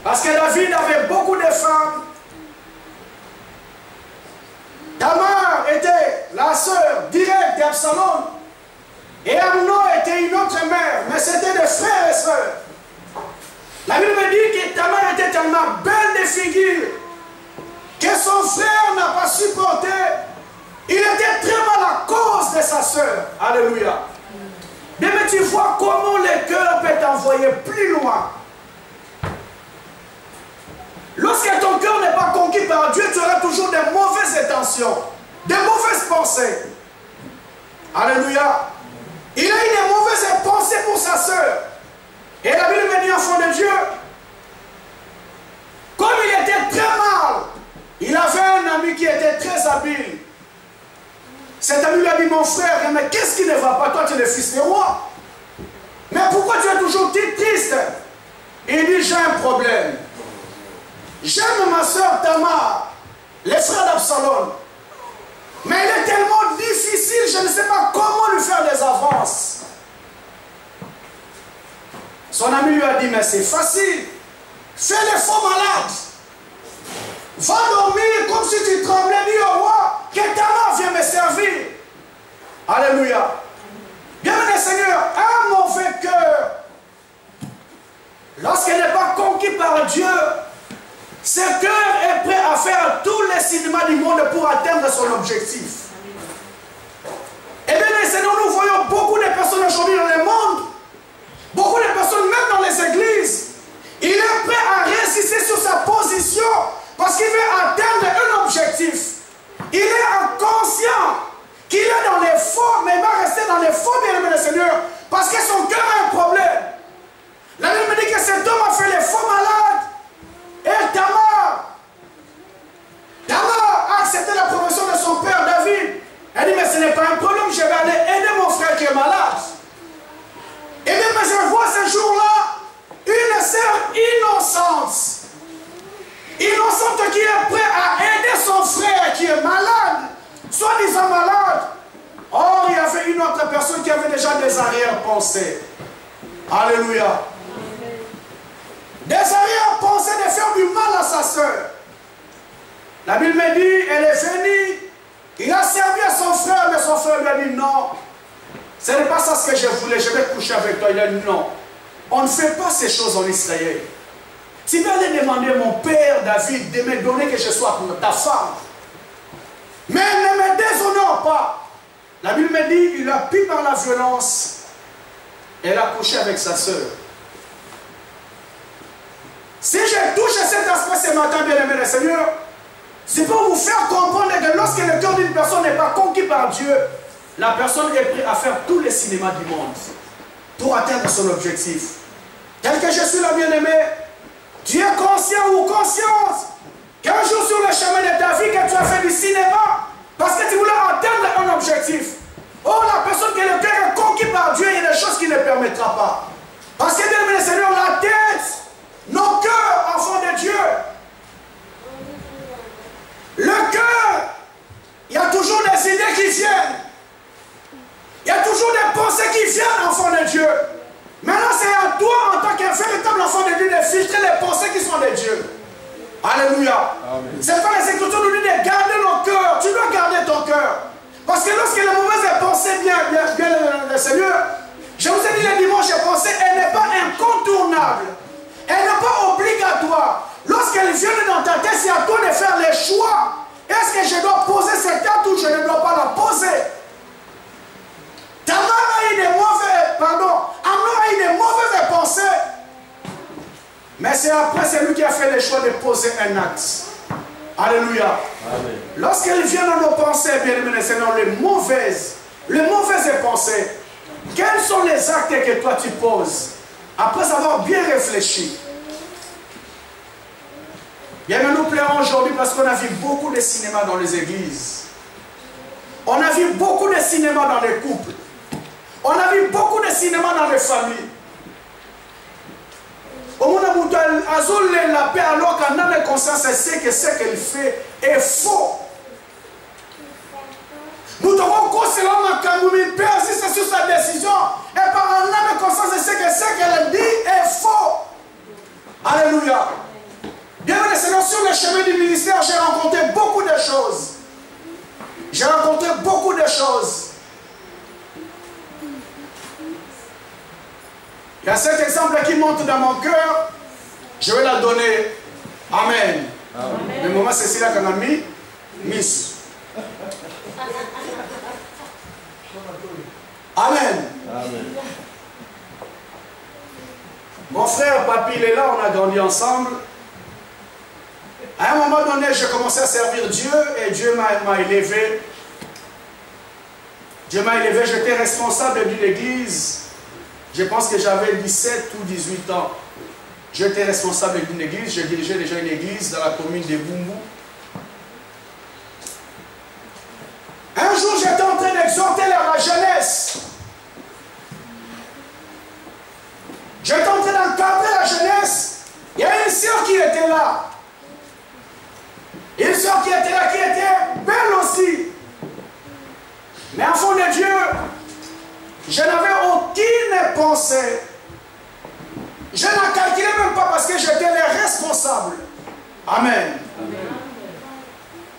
Parce que David avait beaucoup de femmes. Tamar était la sœur directe d'Absalom. Et Amnon était une autre mère, mais c'était des frères et sœurs. La Bible me dit que Tamar était tellement belle de figure que son frère n'a pas supporté. Il était très mal à cause de sa sœur. Alléluia. Mais tu vois comment le cœur peut t'envoyer plus loin. Lorsque ton cœur n'est pas conquis par Dieu, tu auras toujours de mauvaises intentions, de mauvaises pensées. Alléluia. Il a eu de mauvaises pensées pour sa sœur. Et la Bible me dit, enfant de Dieu, comme il était très mal, il avait un ami qui était très habile. Cet ami lui a dit, mon frère, mais qu'est-ce qui ne va pas? Toi, tu es le fils du roi. Mais pourquoi tu es toujours triste? Il dit, j'ai un problème. J'aime ma soeur Tamar, les frères d'Absalom. Mais il est tellement difficile, je ne sais pas comment lui faire des avances. Son ami lui a dit, mais c'est facile. Fais les faux malades. Va dormir comme si tu tremblais, dis au roi, que Tamar vient me servir. Alléluia. Bien-aimé Seigneur, un mauvais cœur, lorsqu'il n'est pas conquis par Dieu, ce cœur est prêt à faire tous les cinémas du monde pour atteindre son objectif. Et bien, Seigneur, nous voyons beaucoup de personnes aujourd'hui dans le monde, beaucoup de personnes même dans les églises. Il est prêt à résister sur sa position parce qu'il veut atteindre un objectif. Il est conscient qu'il est dans les faux, mais il va rester dans les faux, bien-aimé le Seigneur, parce que son cœur a un problème. La Bible me dit que cet homme a fait les faux malades. Et Tamar a accepté la promotion de son père David. Elle dit, mais ce n'est pas un problème, je vais aller aider mon frère qui est malade. Et bien, je vois ce jour-là une sœur innocente qui est prête à aider son frère qui est malade, soi-disant malade. Or, il y avait une autre personne qui avait déjà des arrière-pensées. Alléluia. Des arrière-pensées de faire du mal à sa sœur. La Bible me dit, elle est venue, il a servi à son frère, mais son frère lui a dit non. Ce n'est pas ça ce que je voulais, je vais coucher avec toi. Il a dit non. On ne fait pas ces choses en Israël. Tu vas aller demander à mon père David de me donner que je sois ta femme. Mais ne me déshonore pas. La Bible me dit, il a pris par la violence. Elle a couché avec sa sœur. Si je touche cet aspect ce matin, bien-aimé le Seigneur, c'est pour vous faire comprendre que lorsque le cœur d'une personne n'est pas conquis par Dieu, la personne est prête à faire tous les cinémas du monde pour atteindre son objectif. Tel que je suis là, bien-aimé, tu es conscient ou consciente qu'un jour sur le chemin de ta vie, que tu as fait du cinéma parce que tu voulais atteindre un objectif. Or, la personne qui est le cœur est conquis par Dieu, il y a des choses qu'il ne permettra pas. Parce que, bien-aimé le Seigneur, la tête, nos cœurs, enfants de Dieu, le cœur, il y a toujours des idées qui viennent. Il y a toujours des pensées qui viennent, enfants de Dieu. Maintenant, c'est à toi, en tant qu'un véritable enfant de Dieu, de filtrer les pensées qui sont de Dieu. Alléluia. C'est pas les Écritures nous disent de garder nos cœurs. Tu dois garder ton cœur. Parce que lorsque les mauvaises pensées viennent le Seigneur, je vous ai dit le dimanche, les pensées, elle n'est pas incontournable. Elle n'est pas obligatoire. Lorsqu'elle vient dans ta tête, c'est à toi de faire les choix. Est-ce que je dois poser cette tête ou je ne dois pas la poser? Ta mère a eu des mauvaises pensées. Mais c'est après, c'est lui qui a fait le choix de poser un acte. Alléluia. Amen. Lorsqu'elle vient dans nos pensées, bien aimé le Seigneur, les mauvaises pensées, quels sont les actes que toi tu poses après avoir bien réfléchi? Bien, mais nous plairons aujourd'hui parce qu'on a vu beaucoup de cinéma dans les églises. On a vu beaucoup de cinéma dans les couples. On a vu beaucoup de cinéma dans les familles. Au moment où Azul la paix, alors qu'en âme et conscience, sait que ce qu'elle fait est faux. Nous devons considérer ma persiste sur sa décision. Et par en âme et conscience, elle sait que ce qu'elle dit est faux. Alléluia. Bienvenue Seigneur, sur le chemin du ministère, j'ai rencontré beaucoup de choses. J'ai rencontré beaucoup de choses. Il y a cet exemple qui monte dans mon cœur. Je vais la donner. Amen. Amen. Le moment c'est là qu'on a mis Miss. Amen. Amen. Mon frère, papy, il est là, on a grandi ensemble. À un moment donné, j'ai commencé à servir Dieu et Dieu m'a élevé. Dieu m'a élevé, j'étais responsable d'une église. Je pense que j'avais 17 ou 18 ans. J'étais responsable d'une église, je dirigeais déjà une église dans la commune de Bumbu. Un jour, j'étais en train d'exhorter la jeunesse. J'étais en train d'encadrer la jeunesse. Il y a une sœur qui était là. Une sœur qui était là, qui était belle aussi. Mais enfant de Dieu, je n'avais aucune pensée. Je n'en calculais même pas parce que j'étais le responsable. Amen. Amen.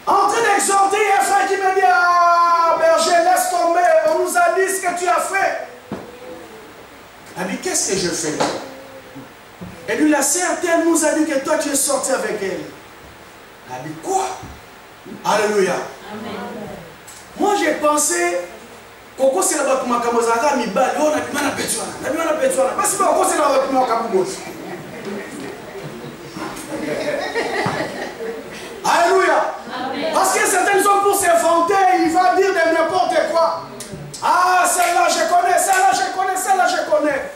En train d'exhorter, il y a un frère qui me dit, ah berger, laisse tomber, on nous a dit ce que tu as fait. Elle dit, qu'est-ce que je fais? Et lui, la sœur telle nous a dit que toi tu es sorti avec elle. Elle dit, quoi? Alléluia. Amen. Moi j'ai pensé, Koko c'est là-bas pour ma camozara, mi bali, on a dit, mana pétuana, parce que Koko c'est là-bas pour ma camozara. Alléluia. Amen. Parce que certaines hommes pour s'inventer, il va dire de n'importe quoi. Ah, celle-là je connais, celle-là je connais, celle-là je connais.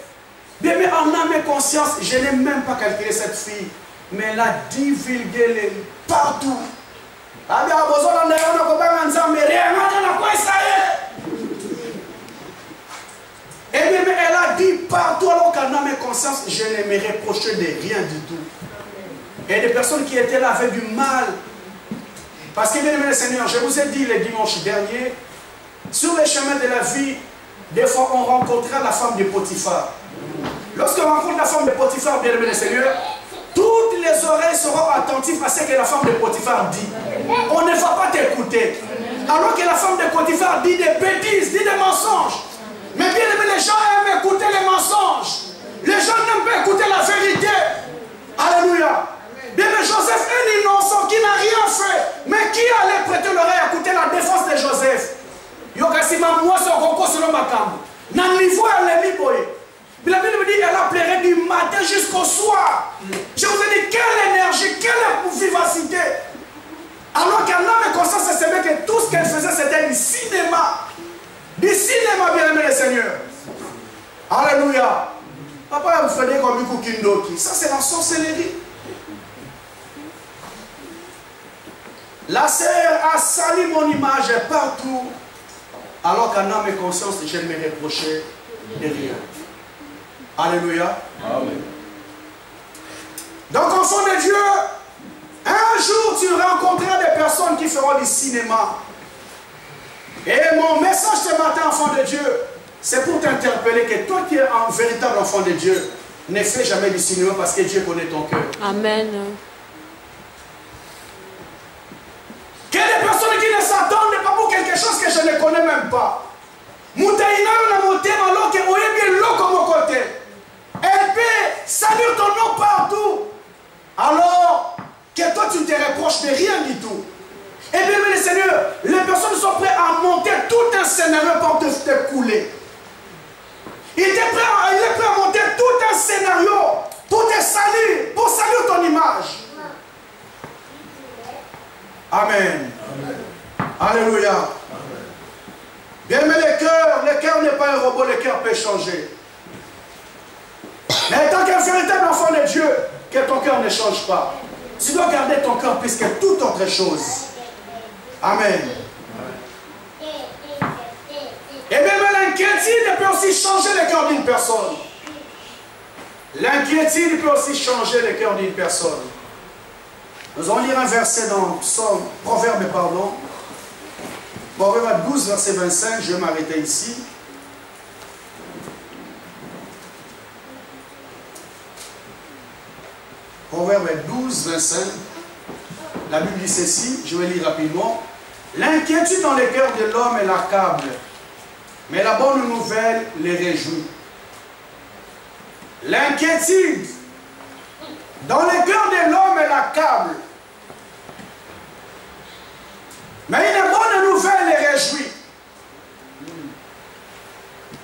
Bien, mais en âme et conscience, je n'ai même pas calculé cette fille. Mais elle a divulgué partout. Et bien, mais elle a dit partout, alors qu'en âme et conscience, je ne me reprochais de rien du tout. Et des personnes qui étaient là avaient du mal. Parce que, bien aimé le Seigneur, je vous ai dit le dimanche dernier, sur les chemins de la vie, des fois on rencontrera la femme de Potiphar. Lorsqu'on rencontre la femme de Potiphar, bien aimé le Seigneur, toutes les oreilles seront attentives à ce que la femme de Potiphar dit. On ne va pas t'écouter. Alors que la femme de Potiphar dit des bêtises, dit des mensonges. Mais bien aimé, les gens aiment écouter les mensonges. Les gens n'aiment pas écouter la vérité. Alléluia. Bien aimé, Joseph est un innocent qui n'a rien fait. Mais qui allait prêter l'oreille à écouter la défense de Joseph? Yokasima moi son koko selon ma cambo. Na niveau à l'emi boy. La Bible me dit qu'elle appellerait du matin jusqu'au soir. Je vous ai dit, quelle énergie, quelle vivacité. Alors qu'un homme conscient se savait que tout ce qu'elle faisait, c'était du cinéma. Du cinéma, bien aimé le Seigneur. Alléluia. Papa, vous faites comme un Kindoki. Ça, c'est la sorcellerie. La sœur a sali mon image partout. Alors qu'un homme est conscient, je ne me reprochais de rien. Alléluia. Amen. Donc, enfant de Dieu, un jour tu rencontreras des personnes qui feront du cinéma. Et mon message ce matin, enfant de Dieu, c'est pour t'interpeller que toi qui es un véritable enfant de Dieu, ne fais jamais du cinéma parce que Dieu connaît ton cœur. Amen. Qu'il y a des personnes qui ne s'attendent pas pour quelque chose que je ne connais même pas. Moutaïna na monté alors que oye bien l'eau comme au côté. Elle peut saluer ton nom partout. Alors que toi tu ne te reproches de rien du tout. Et bien le Seigneur, les personnes sont prêtes à monter tout un scénario pour te couler. Il est prêt à monter tout un scénario pour te saluer, pour saluer ton image. Amen. Amen. Alléluia. Amen. Bien aimé le cœur n'est pas un robot, le cœur peut changer. Mais tant qu'un véritable enfant de Dieu, que ton cœur ne change pas. Tu dois garder ton cœur plus que toute autre chose. Amen. Et même l'inquiétude peut aussi changer le cœur d'une personne. L'inquiétude peut aussi changer le cœur d'une personne. Nous allons lire un verset dans Proverbe, Proverbe 12, verset 25, je vais m'arrêter ici. Proverbe 12, 25. La Bible dit ceci, je vais lire rapidement. L'inquiétude dans le cœur de l'homme est l'accable, mais la bonne nouvelle les réjouit. L'inquiétude dans le cœur de l'homme est l'accable, mais une bonne nouvelle les réjouit.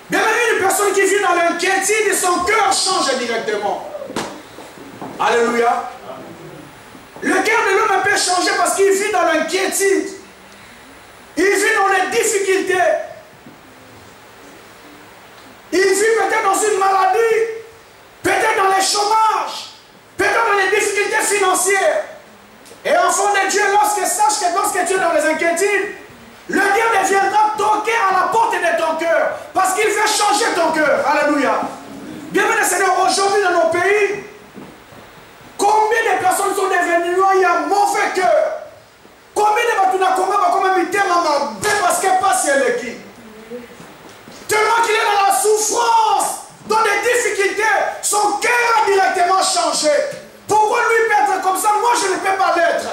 Bien une personne qui vit dans l'inquiétude, son cœur change directement. Alléluia. Le cœur de l'homme peut changer parce qu'il vit dans l'inquiétude. Il vit dans les difficultés. Il vit peut-être dans une maladie, peut-être dans les chômages, peut-être dans les difficultés financières. Et enfant de Dieu, sache que lorsque tu es dans les inquiétudes, le Dieu viendra toquer à la porte de ton cœur parce qu'il veut changer ton cœur. Alléluia. Bienvenue Seigneur, aujourd'hui dans nos pays, combien de personnes sont devenues un mauvais cœur? Combien de personnes sont parce qu'elles passent qui? Tellement qu'il est dans la souffrance, dans les difficultés, son cœur a directement changé. Pourquoi lui peut être comme ça? Moi je ne peux pas l'être.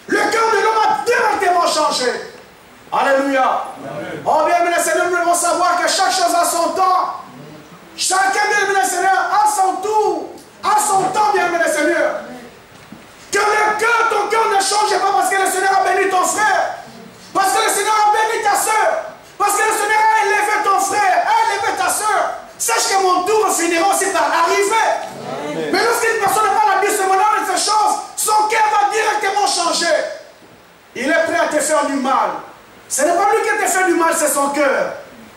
Le cœur de l'homme a directement changé. Alléluia. Amen. Oh bien, mes Seigneur, nous devons savoir que chaque chose a son temps. Chacun, bien, mes Seigneur, a son tour. À son temps, bien aimé le Seigneur. Que le cœur, ton cœur ne change pas parce que le Seigneur a béni ton frère. Parce que le Seigneur a béni ta soeur. Parce que le Seigneur a élevé ton frère, a élevé ta soeur. Sache que mon tour finira aussi par arriver. Amen. Mais lorsqu'une personne n'a pas la Bible de ces choses, son cœur va directement changer. Il est prêt à te faire du mal. Ce n'est pas lui qui te fait du mal, c'est son cœur.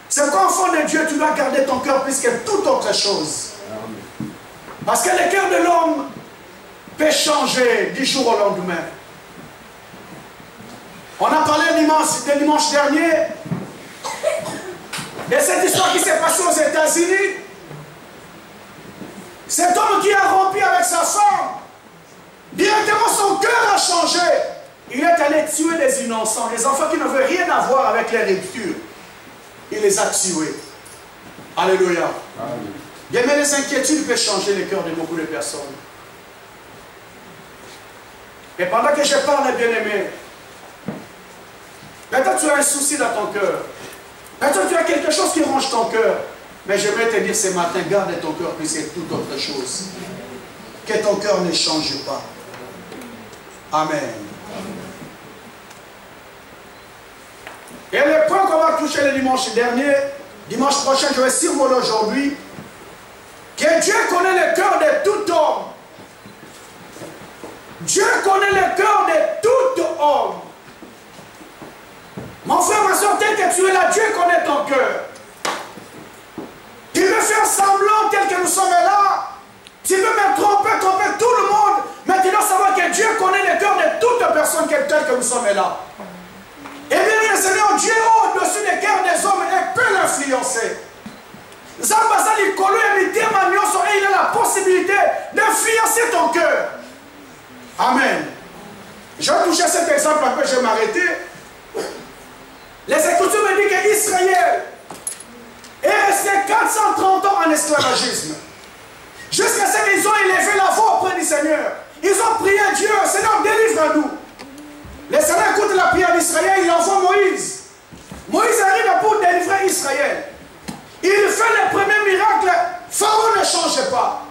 C'est qu'enfant de Dieu, tu dois garder ton cœur plus que toute autre chose. Amen. Parce que le cœur de l'homme peut changer du jour au lendemain. On a parlé dimanche dernier de cette histoire qui s'est passée aux États-Unis. Cet homme qui a rompu avec sa femme, directement son cœur a changé. Il est allé tuer des innocents, des enfants qui n'avaient rien à voir avec les ruptures. Il les a tués. Alléluia. Amen. Bien, mais les inquiétudes peuvent changer le cœur de beaucoup de personnes. Et pendant que je parle, bien-aimé, peut-être tu as un souci dans ton cœur. Peut-être tu as quelque chose qui ronge ton cœur. Mais je vais te dire ce matin, garde ton cœur plus que toute autre chose. Que ton cœur ne change pas. Amen. Et le point qu'on va toucher le dimanche dernier, dimanche prochain, je vais survoler aujourd'hui. que Dieu connaît le cœur de tout homme. Dieu connaît le cœur de tout homme. Mon frère, ma soeur, tel que tu es là, Dieu connaît ton cœur. Tu veux faire semblant tel que nous sommes là. Tu veux me tromper tout le monde. Mais tu dois savoir que Dieu connaît le cœur de toute personne telle que nous sommes là. Et bien, le Seigneur, Dieu au-dessus des cœurs des hommes et peut l'influencer. Et il a la possibilité d'influencer ton cœur. Amen. Je vais toucher cet exemple, après je vais m'arrêter. Les Écritures me disent qu'Israël est resté 430 ans en esclavagisme. Jusqu'à ce qu'ils ont élevé la voix auprès du Seigneur. Ils ont prié Dieu, Seigneur, délivre-nous. Le Seigneur écoute la prière d'Israël, il envoie Moïse. Moïse arrive pour délivrer Israël. Il fait le premier miracle, Pharaon ne change pas.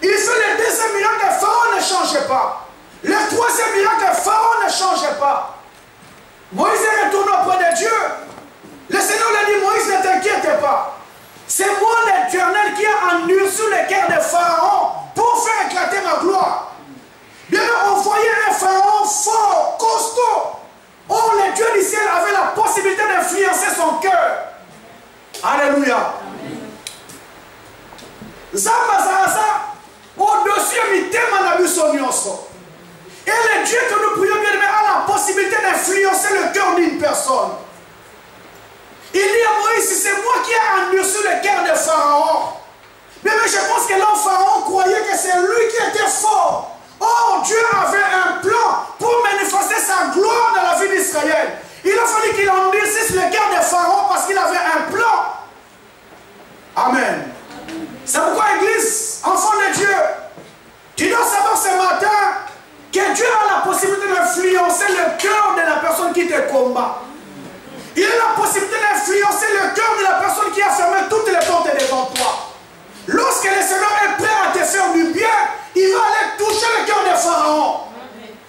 Il fait le deuxième miracle, Pharaon ne change pas. Le troisième miracle, Pharaon ne change pas. Moïse est retourné auprès de Dieu. Le Seigneur lui a dit, Moïse, ne t'inquiète pas. C'est moi l'Éternel qui a endurci le cœur de Pharaon pour faire éclater ma gloire. Bien, on voyait un Pharaon fort, costaud. Oh, le Dieu du ciel avait la possibilité d'influencer son cœur. Alléluia. Zambazaza, au-dessus, il et le Dieu que nous prions bien a la possibilité d'influencer le cœur d'une personne. Il dit à Moïse, c'est moi qui ai endurci le cœur de Pharaon. Mais je pense que l'homme Pharaon croyait que c'est lui qui était fort. Or, Dieu avait un plan pour manifester sa gloire dans la vie d'Israël. Il a fallu qu'il endurcisse le cœur de Pharaon parce qu'il avait un plan. Amen. C'est pourquoi, Église, enfant de Dieu, tu dois savoir ce matin que Dieu a la possibilité d'influencer le cœur de la personne qui te combat. Il a la possibilité d'influencer le cœur de la personne qui a fermé toutes les portes devant toi. Lorsque le Seigneur est prêt à te faire du bien, il va aller toucher le cœur de Pharaon.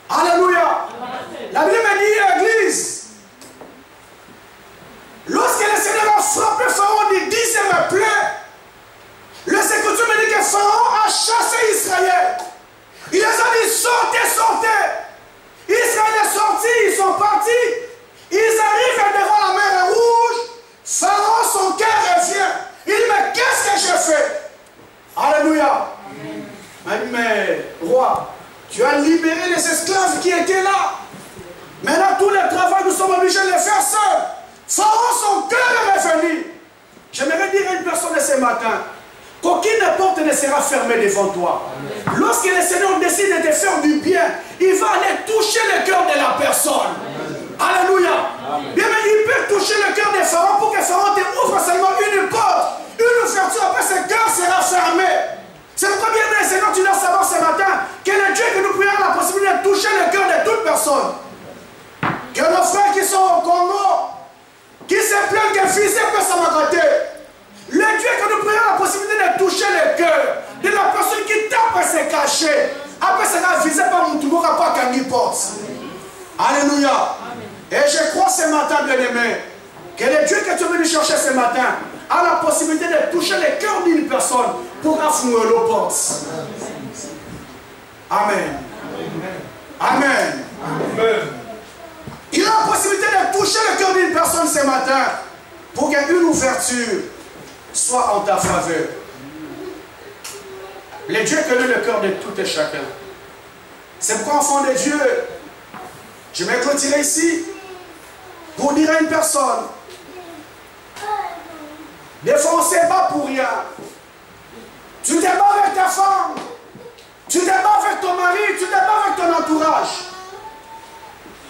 Alléluia. La Bible me dit, Église, lorsque le Seigneur a frappé Pharaon du 10e plaie, le Écritures me dit que Pharaon a chassé Israël. Il les a dit, sortez, sortez. Israël est sorti, ils sont partis. Ils arrivent devant la mer Rouge. Pharaon, son cœur revient. Il dit, mais qu'est-ce que je fais? Alléluia. Mais roi, tu as libéré les esclaves qui étaient là. Maintenant, tout le travail, nous sommes obligés de le faire seuls. Pharaon, son cœur est revenu. J'aimerais dire à une personne ce matin qu'aucune porte ne sera fermée devant toi. Lorsque le Seigneur décide de te faire du bien, il va aller toucher le cœur de la personne. Alléluia. Bien, mais il peut toucher le cœur de Pharaon pour que Pharaon te ouvre seulement une porte, une ouverture, après ce cœur sera fermé. C'est pourquoi, bien, le Seigneur, tu dois savoir ce matin que le Dieu que nous prions a la possibilité de toucher le cœur de toute personne. Que nos frères qui sont au Congo, qui se plaignent que fils peut s'amagrater. Le Dieu que nous prions a la possibilité de toucher le cœur de la personne qui tape à se cacher. Après, ça sera visé par Moutoumora, pas Kangi Porte. Alléluia. Et je crois ce matin, bien-aimé, que le Dieu que tu es venu chercher ce matin a la possibilité de toucher le cœur d'une personne pour affouer le porte. Amen. Amen. Amen. Il a la possibilité de toucher le cœur d'une personne ce matin pour qu'une ouverture soit en ta faveur. Le Dieu connaît le cœur de tout et chacun. C'est pourquoi, enfant de Dieu, je vais clôturer ici pour dire à une personne, des fois on ne se bat pour rien. Tu te bats avec ta femme, tu te bats avec ton mari, tu te bats avec ton entourage.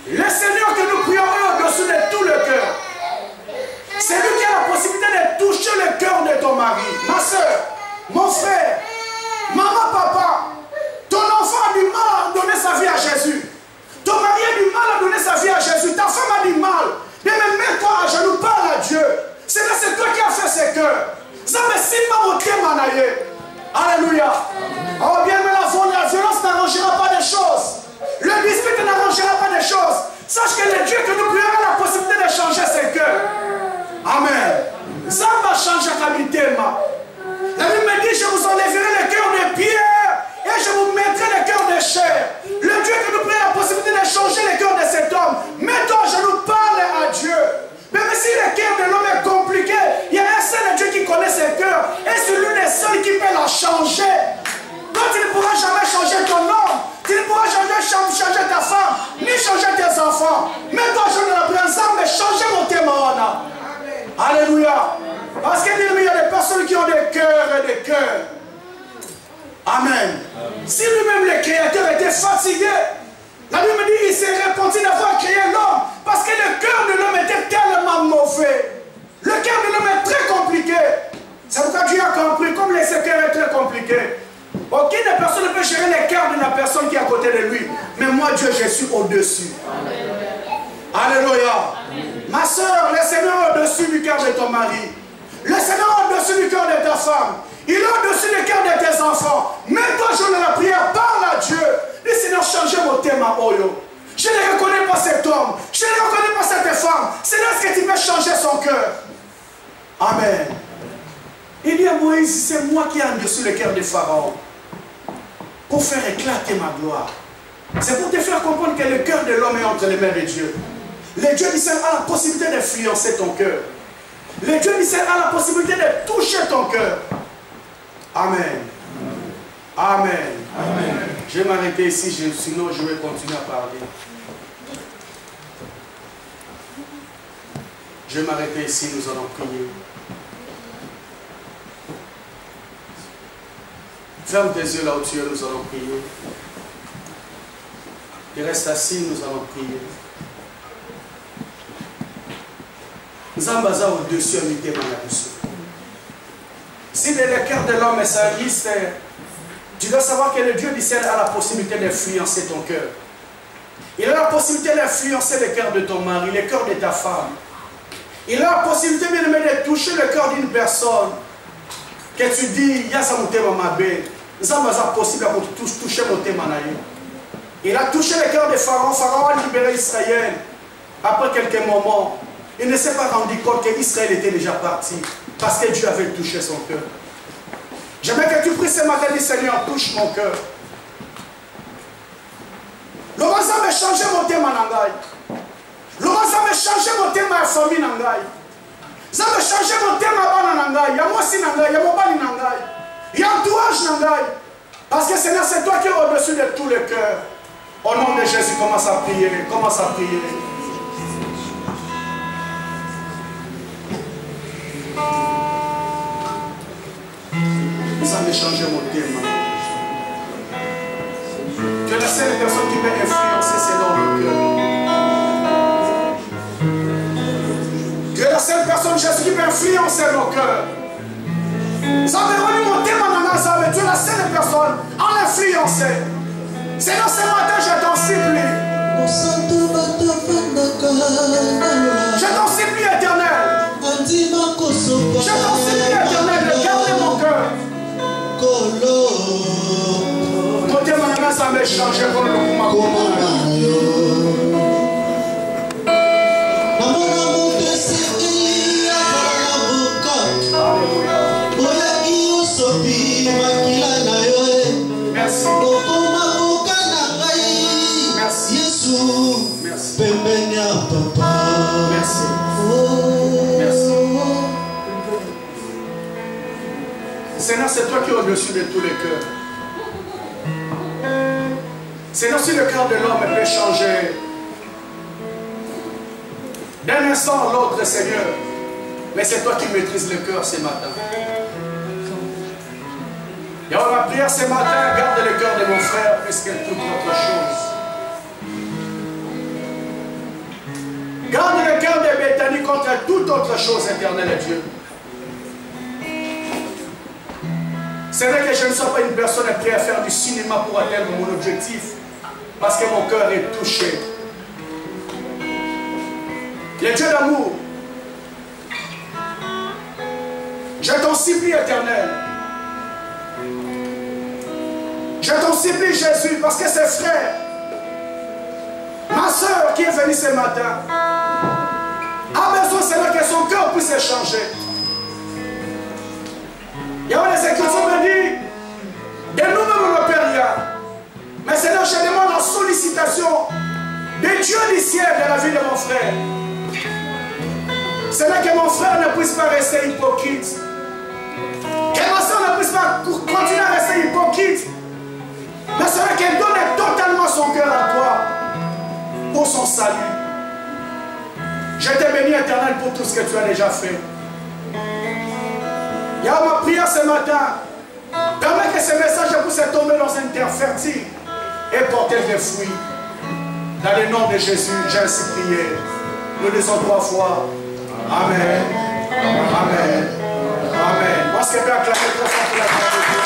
Le Seigneur que nous prions est au-dessus de tout le cœur. C'est lui qui a la possibilité de toucher le cœur de ton mari, ma soeur, mon frère, maman, papa. Ton enfant a du mal à donner sa vie à Jésus. Ton mari a du mal à donner sa vie à Jésus. Ta femme a du mal. Mais mets-toi à genoux, parle à Dieu. C'est toi qui as fait ce cœur. Alléluia. Oh bien, mais la violence n'arrangera pas des choses. Le dispute n'arrangera pas des choses. Sache que le Dieu que nous prions a la possibilité de changer ses cœurs. Amen. Ça va changer la vie. La Bible me dit, je vous en ai de chair. Le Dieu qui nous prend la possibilité de changer le cœur de cet homme. Mets-toi à genoux, parle à Dieu. Même si le cœur de l'homme est compliqué, il y a un seul Dieu qui connaît ses cœurs. Et c'est lui le seul qui peut la changer. Donc tu ne pourras jamais changer ton homme. Tu ne pourras jamais changer ta femme, ni changer tes enfants. Mets-toi à genoux dans la présence, mais changer mon thème. Alléluia. Parce qu'il y a des personnes qui ont des cœurs et des cœurs. Amen. Si lui-même le Créateur était fatigué, la Bible dit qu'il s'est repenti d'avoir créé l'homme. Parce que le cœur de l'homme était tellement mauvais. Le cœur de l'homme est très compliqué. C'est pourquoi Dieu a compris, comme le cœur est très compliqué. Aucune personne ne peut gérer le cœur de la personne qui est à côté de lui. Mais moi, Dieu, je suis au-dessus. Alléluia. Ma soeur, le Seigneur est au-dessus du cœur de ton mari. Le Seigneur est au-dessus du cœur de ta femme. Il est au-dessus du cœur de tes enfants. Mets-toi jour de la prière, parle à Dieu. Dis Seigneur, changez mon thème à Oyo. Je ne reconnais pas cet homme. Je ne reconnais pas cette femme. Seigneur, est-ce que tu peux changer son cœur? Amen. Il dit à Moïse, c'est moi qui ai en-dessus le cœur de Pharaon pour faire éclater ma gloire. C'est pour te faire comprendre que le cœur de l'homme est entre les mains de Dieu. Le Dieu du ciel a la possibilité d'influencer ton cœur. Le Dieu du ciel a la possibilité de toucher ton cœur. Amen. Amen. Amen. Je vais m'arrêter ici, sinon je vais continuer à parler. Je vais m'arrêter ici, nous allons prier. Ferme tes yeux là où tu es, nous allons prier. Et reste assis, nous allons prier. Nous avons besoin au-dessus de l'unité. Si le cœur de l'homme est sa liste, tu dois savoir que le Dieu du ciel a la possibilité d'influencer ton cœur. Il a la possibilité d'influencer le cœur de ton mari, le cœur de ta femme. Il a la possibilité de toucher le cœur d'une personne. Que tu dis, il y a ça mon thème à ma belle. Nous avons la possibilité de toucher mon thème à naïe. Il a touché le cœur de Pharaon. Pharaon a libéré Israël. Après quelques moments, il ne s'est pas rendu compte qu'Israël était déjà parti. Parce que Dieu avait touché son cœur. J'aimerais que tu pries ce matin, dis Seigneur, touche mon cœur. L'homme va changer mon thème en Nangaï. L'homme va changer mon thème à la famille Nangaï. Ça va changer mon thème à Nangaï. Il y a moi aussi Nangaï, il y a mon bali Nangaï. Il y a entourage Nangaï. Parce que Seigneur, c'est toi qui es au-dessus de tous les cœurs. Au nom de Jésus, commence à prier. Commence à prier. Ça va changer mon thème. Tu es la seule personne qui peut influencer selon le cœur. Tu es la seule personne, Jésus, qui peut influencer mon cœur. Ça veut dire mon thème en Nazareth. Tu es la seule personne à l'influencer. Seigneur, ce matin, je t'en supplie. Je t'en supplie, éternel. Je t'en supplie, éternel, de garder mon cœur. Mon thème en Nazareth, ça m'a changé pour le moment. Merci. Merci. Merci. Seigneur, c'est toi qui es au-dessus de tous les cœurs. Seigneur, si le cœur de l'homme peut changer d'un instant à l'autre, Seigneur, mais c'est toi qui maîtrises le cœur ce matin. Et on va prier ce matin, garde le cœur de mon frère plus que toute autre chose. Garde le cœur de Bethany contre toute autre chose, éternel Dieu. C'est vrai que je ne suis pas une personne prête à faire du cinéma pour atteindre mon objectif, parce que mon cœur est touché. Le Dieu d'amour, je t'en supplie, éternel. Je t'en supplie, Jésus, parce que c'est frère, ma soeur qui est venue ce matin, a besoin, Seigneur, que son cœur puisse changer. Il y a des écritures qui me disent, de nous-mêmes on ne peut rien. Mais Seigneur, Seigneur, que mon frère ne puisse pas rester hypocrite. Que ma soeur ne puisse pas continuer à rester hypocrite. Mais Seigneur, qu'elle donne totalement son cœur à toi pour son salut. Je te bénis, Éternel, pour tout ce que tu as déjà fait. Il y a ma prière ce matin. Permets que ce message puisse tomber dans une terre fertile et porter des fruits. Dans le nom de Jésus, j'ai ainsi prié. Nous disons 3 fois. Amen. Amen. Amen. Parce que bien acclamer très fort pour la gloire de Dieu.